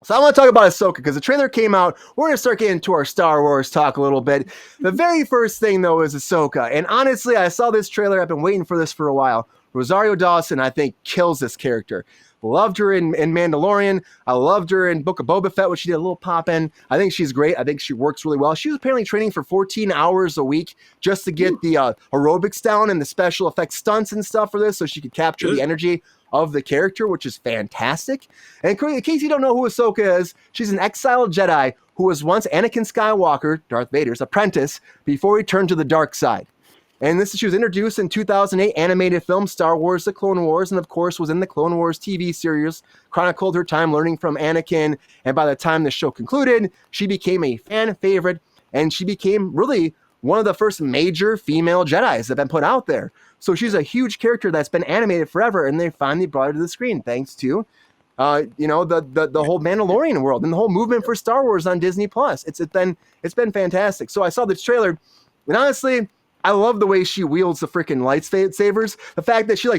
So I want to talk about Ahsoka because the trailer came out. We're going to start getting into our Star Wars talk a little bit. The very first thing, though, is Ahsoka. And honestly, I saw this trailer. I've been waiting for this for a while. Rosario Dawson, I think, kills this character. Loved her in Mandalorian. I loved her in Book of Boba Fett, which she did a little pop in. I think she's great. I think she works really well. She was apparently training for 14 hours a week just to get the aerobics down and the special effects stunts and stuff for this so she could capture the energy of the character, which is fantastic. And in case you don't know who Ahsoka is, she's an exiled Jedi who was once Anakin Skywalker, Darth Vader's apprentice, before he turned to the dark side. And she was introduced in 2008 animated film Star Wars: The Clone Wars, and of course was in the Clone Wars TV series, chronicled her time learning from Anakin. And by the time the show concluded, she became a fan favorite, and she became really one of the first major female Jedis that have been put out there. So she's a huge character that's been animated forever, and they finally brought her to the screen thanks to, the whole Mandalorian world and the whole movement for Star Wars on Disney Plus. It's been fantastic. So I saw this trailer, and honestly, I love the way she wields the freaking lightsabers. The fact that she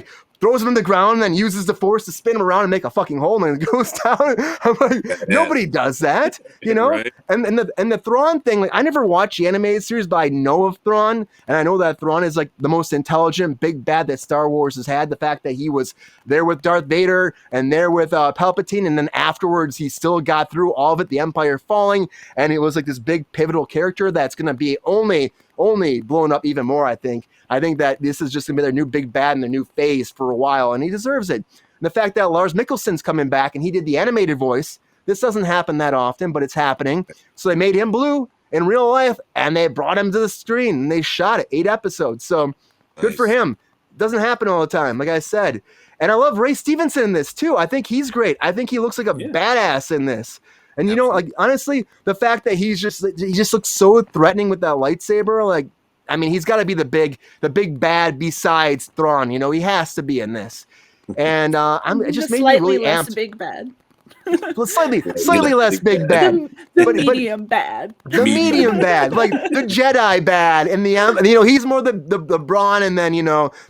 throws them on the ground and then uses the force to spin them around and make a fucking hole and it goes down. I'm like, nobody does that, you know? Right. And the Thrawn thing, I never watched the animated series, but I know of Thrawn, and I know that Thrawn is the most intelligent big bad that Star Wars has had. The fact that he was there with Darth Vader and there with Palpatine, and then afterwards he still got through all of it, the Empire falling, and it was this big pivotal character that's going to be only blown up even more, I think. I think that this is just going to be their new big bad and their new phase for a while, and he deserves it. And the fact that Lars Mikkelsen's coming back and he did the animated voice, this doesn't happen that often, but it's happening. So they made him blue in real life, and they brought him to the screen, and they shot it, 8 episodes. So good for him. Doesn't happen all the time, like I said. And I love Ray Stevenson in this, too. I think he's great. I think he looks like a badass in this. And honestly, the fact that he just looks so threatening with that lightsaber, he's got to be the big bad besides Thrawn. He has to be in this. And it just made me really less amped. Big bad. slightly less big bad. The medium bad. The medium bad, like the Jedi bad, and he's more the brawn, and then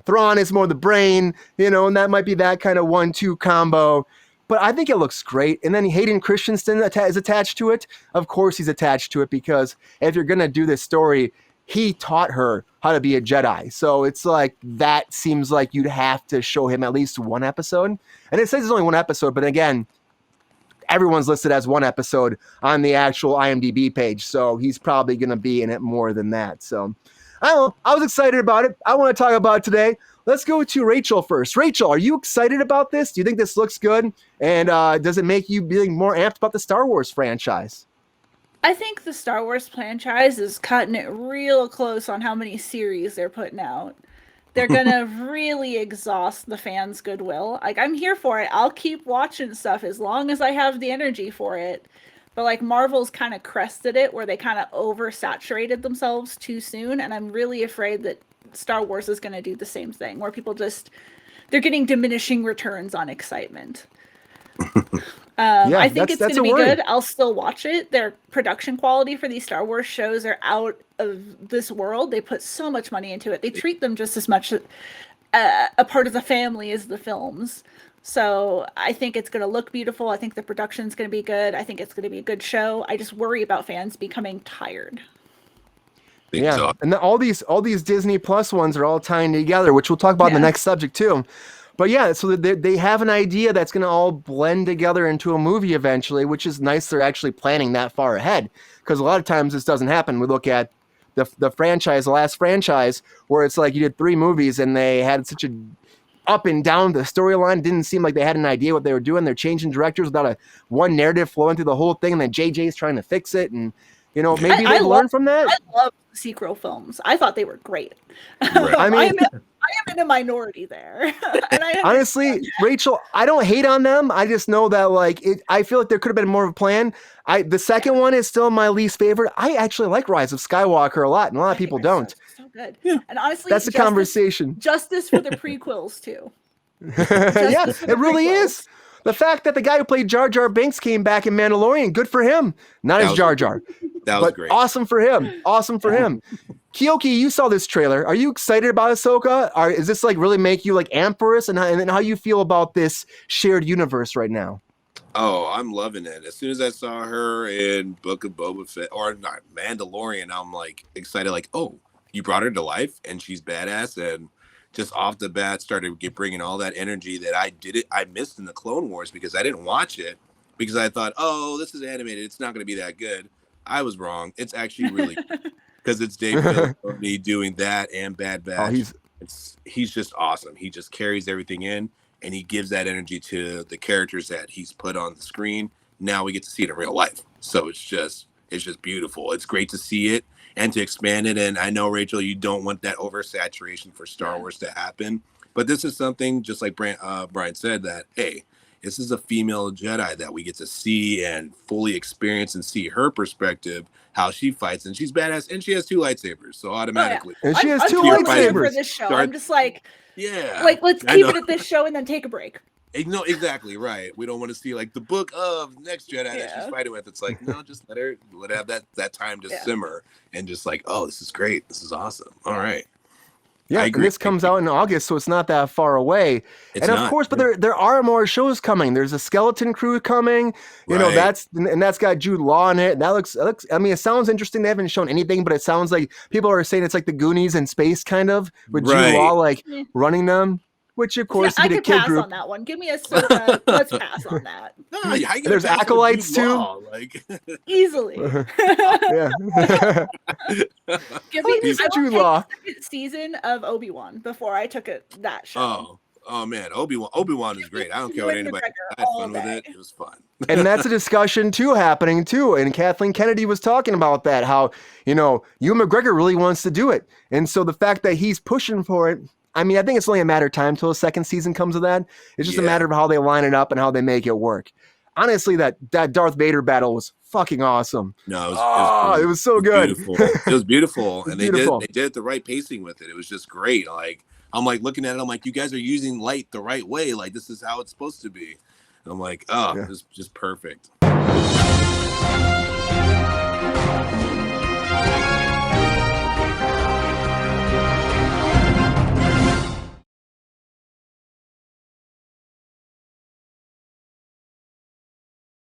Thrawn is more the brain. And that might be that kind of 1-2 combo. But I think it looks great. And then Hayden Christensen is attached to it. Of course he's attached to it because if you're going to do this story, he taught her how to be a Jedi. So it's that seems like you'd have to show him at least one episode. And it says it's only one episode, but again, everyone's listed as one episode on the actual IMDb page. So he's probably going to be in it more than that. So I don't know. I was excited about it. I want to talk about it today. Let's go to Rachel first. Rachel, are you excited about this? Do you think this looks good? And does it make you be more amped about the Star Wars franchise? I think the Star Wars franchise is cutting it real close on how many series they're putting out. They're going to really exhaust the fans' goodwill. I'm here for it. I'll keep watching stuff as long as I have the energy for it. But Marvel's kind of crested it where they kind of oversaturated themselves too soon. And I'm really afraid that Star Wars is going to do the same thing where people they're getting diminishing returns on excitement. I think it's going to be good. I'll still watch it. Their production quality for these Star Wars shows are out of this world. They put so much money into it. They treat them just as much a part of the family as the films. So I think it's going to look beautiful. I think the production's going to be good. I think it's going to be a good show. I just worry about fans becoming tired. Yeah, and all these Disney Plus ones are all tying together, which we'll talk about in the next subject too. But yeah, so they have an idea that's going to all blend together into a movie eventually, which is nice. They're actually planning that far ahead because a lot of times this doesn't happen. We look at the last franchise, where it's you did 3 movies and they had such a up and down the storyline. Didn't seem like they had an idea what they were doing. They're changing directors without one narrative flowing through the whole thing, and then JJ's trying to fix it, and maybe they learn from that. I love sequel films. I thought they were great. Right. I am in a minority there. And honestly, Rachel, I don't hate on them. I just know that I feel like there could have been more of a plan. The second one is still my least favorite. I actually like Rise of Skywalker a lot, and a lot of people don't. So good. Yeah. And honestly, that's a conversation. Justice for the prequels too. Yeah, it really is. The fact that the guy who played Jar Jar Binks came back in Mandalorian, good for him. Not as Jar Jar. That was great. Awesome for him. Awesome for him. Keoki, you saw this trailer. Are you excited about Ahsoka? Is this really make you amp for us? And how you feel about this shared universe right now? Oh, I'm loving it. As soon as I saw her in Book of Boba Fett or not Mandalorian, I'm like excited. Like, oh, you brought her to life, and she's badass. And just off the bat, started bringing all that energy that I missed in the Clone Wars because I didn't watch it because I thought, oh, this is animated. It's not going to be that good. I was wrong. It's actually really because it's Dave Filoni doing that and Bad Oh, Batch. He's just awesome. He just carries everything in and he gives that energy to the characters that he's put on the screen. Now we get to see it in real life. So it's just beautiful. It's great to see it and to expand it. And I know, Rachel, you don't want that oversaturation for Star Wars to happen, but this is something just like Brian said that, hey, this is a female Jedi that we get to see and fully experience and see her perspective, how she fights, and she's badass, and she has 2 lightsabers, so automatically. And she has I'm 2 here lightsabers. for this show. I'm just like, yeah, like let's keep it at this show and then take a break. No, exactly right. We don't want to see like the book of next Jedi that she's fighting with. It's like, no, just let her have that time to simmer and just like, oh, this is great. This is awesome. All right. Yeah, and this comes out in August, so it's not that far away. It's and of course, but there are more shows coming. There's a Skeleton Crew coming. You know, that's got Jude Law in it. And that looks. I mean, it sounds interesting. They haven't shown anything, but it sounds like people are saying it's like the Goonies in space, kind of, with Jude Law like running them. Which of course, I could pass on that one. Give me Ahsoka. Let's pass on that. No, there's acolytes too. Like easily. Yeah. Give me Jude Law. Season of Obi-Wan before I took that show. Oh man, Obi-Wan is great. I don't care what anybody. I had fun with it. It was fun. And that's a discussion happening too. And Kathleen Kennedy was talking about that. How Ewan McGregor really wants to do it, and so the fact that he's pushing for it. I mean, I think it's only a matter of time till a second season comes of that. It's just a matter of how they line it up and how they make it work. Honestly, that Darth Vader battle was fucking awesome. No, it was so good. Beautiful. It was beautiful, and they did the right pacing with it. It was just great. Like I'm like looking at it, I'm like, you guys are using light the right way. Like this is how it's supposed to be. And I'm like, it was just perfect.